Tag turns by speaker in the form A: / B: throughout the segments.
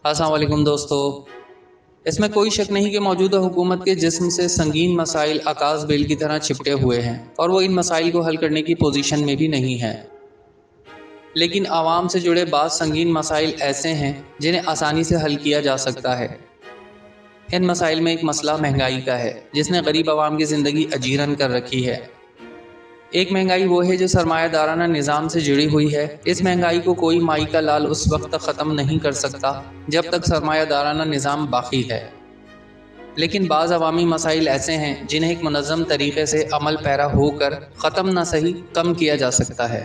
A: अस्सलाम वालेकुम दोस्तों। इसमें कोई शक नहीं कि मौजूदा हुकूमत के जिस्म से संगीन मसाइल आकाश बेल की तरह चिपटे हुए हैं और वो इन मसाइल को हल करने की पोजीशन में भी नहीं है। लेकिन आवाम से जुड़े बाद संगीन मसाइल ऐसे हैं जिन्हें आसानी से हल किया जा सकता है। इन मसाइल में एक मसला महंगाई का है जिसने गरीब आवाम की ज़िंदगी अजीरन कर रखी है। एक महंगाई वो है जो सरमायादाराना निज़ाम से जुड़ी हुई है। इस महंगाई को कोई माई का लाल उस वक्त तक ख़त्म नहीं कर सकता जब तक सरमायादाराना निज़ाम बाकी है। लेकिन बाज़ अवामी मसाइल ऐसे हैं जिन्हें एक मुनज़्ज़म तरीक़े से अमल पैरा होकर ख़त्म न सही कम किया जा सकता है।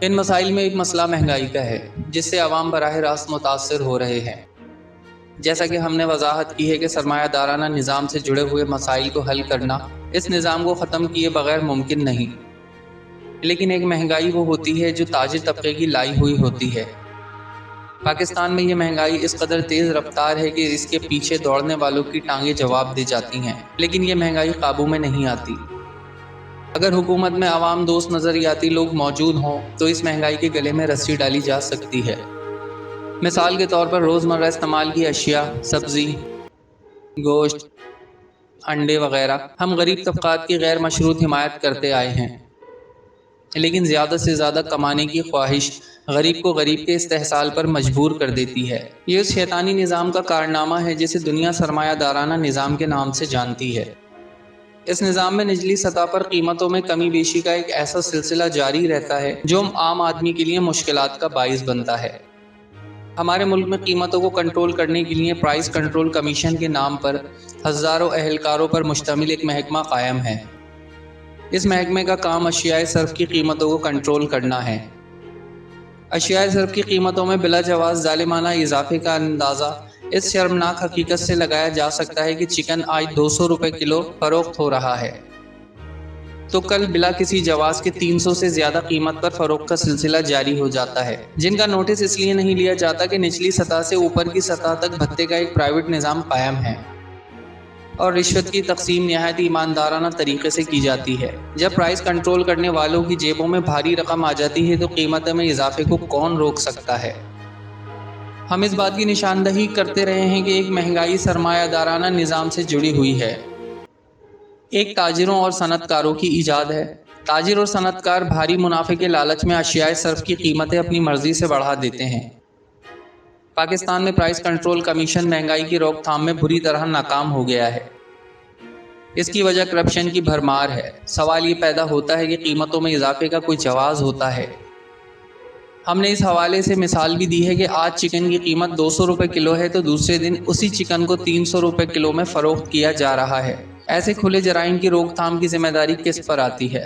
A: इन मसाइल में एक मसला महंगाई का है जिससे अवाम बराह रास्त मुतासर हो रहे हैं। जैसा कि हमने वजाहत की है कि सरमायादाराना निज़ाम से जुड़े हुए मसाइल को हल करना इस निज़ाम को ख़त्म किए बगैर मुमकिन नहीं। लेकिन एक महंगाई वो होती है जो ताजिर तबके की लाई हुई होती है। पाकिस्तान में ये महंगाई इस कदर तेज़ रफ्तार है कि इसके पीछे दौड़ने वालों की टांगें जवाब दे जाती हैं, लेकिन ये महंगाई काबू में नहीं आती। अगर हुकूमत में आवाम दोस्त नज़रियाती लोग मौजूद हों तो इस महंगाई के गले में रस्सी डाली जा सकती है। मिसाल के तौर पर रोज़मर्रा इस्तेमाल की अशिया, सब्ज़ी, गोश्त, अंडे वगैरह हम गरीब तबक़ात की गैर मशरूत हिमायत करते आए हैं, लेकिन ज़्यादा से ज़्यादा कमाने की ख्वाहिश गरीब को गरीब के इस्तेहसाल पर मजबूर कर देती है। ये उस शैतानी निज़ाम का कारनामा है जिसे दुनिया सरमायादाराना निज़ाम के नाम से जानती है। इस निज़ाम में निचली सतह पर कीमतों में कमी बेशी का एक ऐसा सिलसिला जारी रहता है जो आम आदमी के लिए मुश्किलात का बाइस बनता है। हमारे मुल्क में कीमतों को कंट्रोल करने के लिए प्राइस कंट्रोल कमीशन के नाम पर हज़ारों अहलकारों पर मुश्तमिल एक महकमा कायम है। इस महकमे का काम अशियाए सर्फ की कीमतों को कंट्रोल करना है। अशियाए सर्फ की कीमतों में बिला जवाज़ जालिमाना इजाफे का अंदाज़ा इस शर्मनाक हकीकत से लगाया जा सकता है कि चिकन आज 200 रुपये किलो फ़रोख्त हो रहा है तो कल बिला किसी जवाज़ के 300 से ज़्यादा कीमत पर फ़रोख्त का सिलसिला जारी हो जाता है, जिनका नोटिस इसलिए नहीं लिया जाता कि निचली सतह से ऊपर की सतह तक भत्ते का एक प्राइवेट निज़ाम कायम है और रिश्वत की तकसीम नहायत ईमानदाराना तरीके से की जाती है। जब प्राइस कंट्रोल करने वालों की जेबों में भारी रकम आ जाती है तो कीमत में इजाफे को कौन रोक सकता है। हम इस बात की निशानदही करते रहे हैं कि एक महंगाई सरमायादाराना निज़ाम से जुड़ी हुई है, एक ताजिरों और सनतकारों की ईजाद है। ताजिर और सनतकार भारी मुनाफे के लालच में अशियाए सर्फ की कीमतें अपनी मर्जी से बढ़ा देते हैं। पाकिस्तान में प्राइस कंट्रोल कमीशन महंगाई की रोकथाम में बुरी तरह नाकाम हो गया है। इसकी वजह करप्शन की भरमार है। सवाल ये पैदा होता है कि कीमतों में इजाफे का कोई जवाज़ होता है। हमने इस हवाले से मिसाल भी दी है कि आज चिकन की कीमत 200 रुपये किलो है तो दूसरे दिन उसी चिकन को 300 रुपये किलो में फ़रोख्त किया जा रहा है। ऐसे खुले जराइम की रोकथाम की जिम्मेदारी किस पर आती है?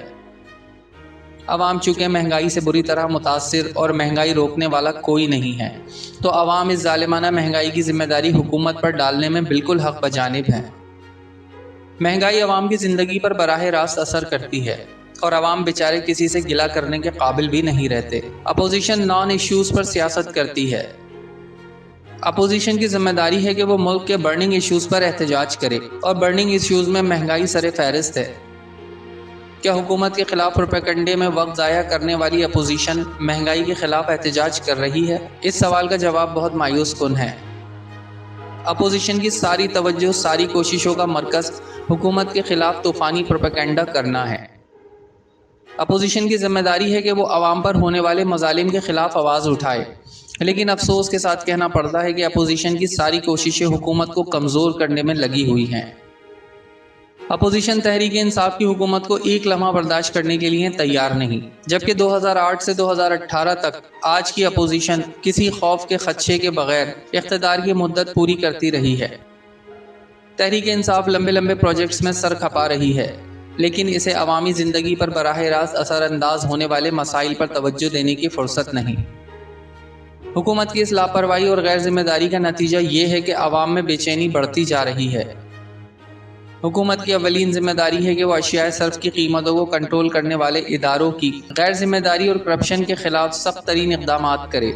A: अवाम चूँकि महंगाई से बुरी तरह मुतासिर और महंगाई रोकने वाला कोई नहीं है, तो अवाम इस जालिमाना महंगाई की जिम्मेदारी हुकूमत पर डालने में बिल्कुल हक बजानिब हैं। महंगाई अवाम की ज़िंदगी पर बराह रास्त असर करती है और अवाम बेचारे किसी से गिला करने के काबिल भी नहीं रहते। अपोजिशन नॉन इश्यूज़ पर सियासत करती है। अपोजिशन की जिम्मेदारी है कि वो मुल्क के बर्निंग इश्यूज़ पर एहतजाज करे और बर्निंग इश्यूज़ में महंगाई सरे फहरिस्त है। क्या हुकूमत के खिलाफ प्रोपेगेंडे में वक्त ज़ाया करने वाली अपोजिशन महंगाई के खिलाफ एहतजाज कर रही है? इस सवाल का जवाब बहुत मायूस कुन है। अपोजिशन की सारी तवज्जो, सारी कोशिशों का मरकज़ हुकूमत के खिलाफ तूफ़ानी प्रोपेगेंडा करना है। अपोजिशन की जिम्मेदारी है कि वो आवाम पर होने वाले मज़ालिम के ख़िलाफ़ आवाज़ उठाए, लेकिन अफसोस के साथ कहना पड़ता है कि अपोजिशन की सारी कोशिशें हुकूमत को कमज़ोर करने में लगी हुई हैं। अपोजिशन तहरीक इंसाफ की हुकूमत को एक लम्हा बर्दाश्त करने के लिए तैयार नहीं, जबकि 2008 से 2018 तक आज की अपोजिशन किसी खौफ के खदशे के बगैर इख्तिदार की मुद्दत पूरी करती रही है। तहरीक इंसाफ लंबे लंबे प्रोजेक्ट्स में सर खपा रही है, लेकिन इसे अवामी ज़िंदगी पर बराह रास्त असरअंदाज होने वाले मसाइल पर तवज्जो देने की फुर्सत नहीं। हुकूमत की इस लापरवाही और गैर जिम्मेदारी का नतीजा ये है कि अवाम में बेचैनी बढ़ती जा रही है। हुकूमत की अवलीन जिम्मेदारी है कि वह अशियाए सर्फ की कीमतों को कंट्रोल करने वाले इदारों की गैर जिम्मेदारी और करप्शन के खिलाफ सख्त तरीन इक़दामात करे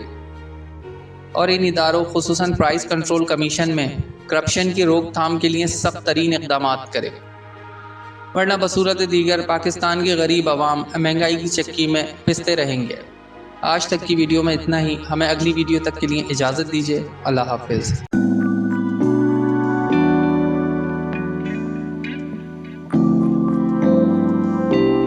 A: और इन इदारों खुसूसन प्राइस कंट्रोल कमीशन में करप्शन की रोकथाम के लिए सख्त तरीन इक़दामात करे, वरना बसूरत दीगर पाकिस्तान के गरीब अवाम महंगाई की चक्की में पिसते रहेंगे। آج تک کی ویڈیو میں اتنا ہی، ہمیں اگلی ویڈیو تک کے لیے اجازت دیجیے۔ اللہ حافظ۔